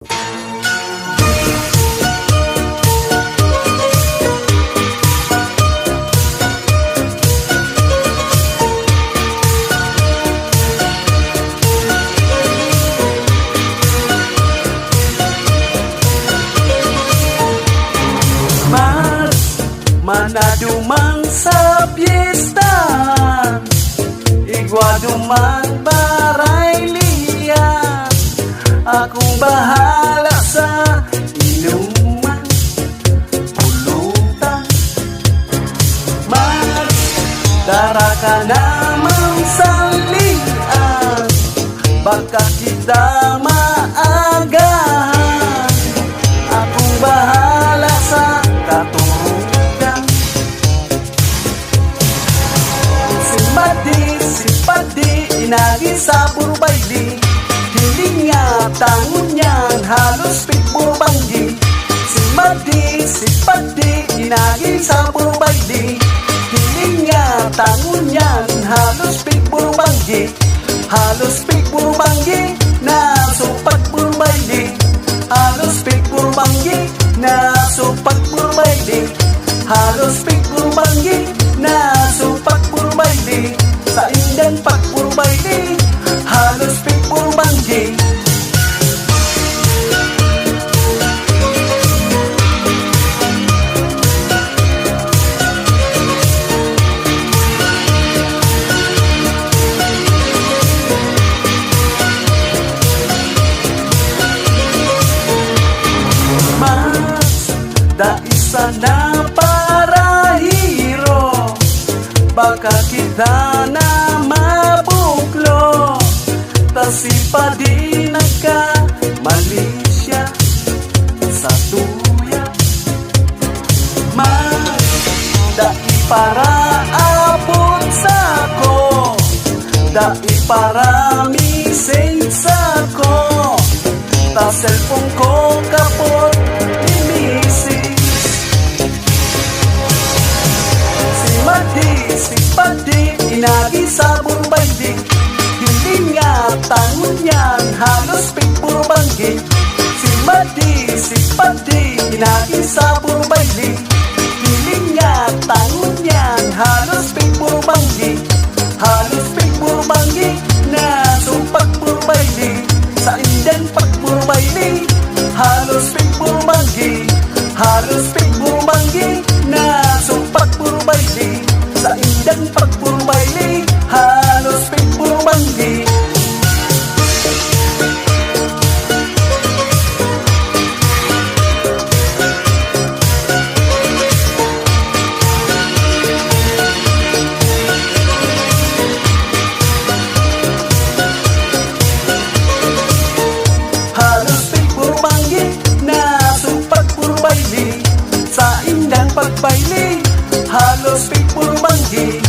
Mana duman sa piyesta, igwa duman baray liyan. Akong bahala sa inuman, pulutan. Dara ka naman sa lian, baka kita maagahan. Akong bahala sa katuruan. Simpati, inagi sa purbayli, hiling tangon niyan, halos pitburbanggi. Simpati, inagi sa purbayli, hiling tangon niyan, halos pitburbanggi. Halos pitburbanggi, nasupat purbayli. Halos pitburbanggi, nasupat purbayli. Halos pitburbanggi, nasupat purbayli. Sa indan pagpurbayli, halos pitburbanggi. Mas daisa na para hero, baka kita na mabuklo. Tasipa di nagka Malaysia sa tuya. Dai para apon sako, dai para message sako. Ta cellphone ko kapot imisis. Simpati, inagi sa purbayli, hiling tangon niyan, halos pitburbanggi. Simpati, inagi sa purbayli, hiling tangon niyan, halos pitburbanggi. Halos pitburbanggi, nasumpak purbayli. Sa indan pagpurbayli, halos pitburbanggi. Halos pitburbanggi, nasumpak purbayli. Sa indan pagpurbayli, halos pitburbanggi. Halos pitburbanggi, nasumpak purbayli. Sa indan pagbayli, halos pitburbanggi.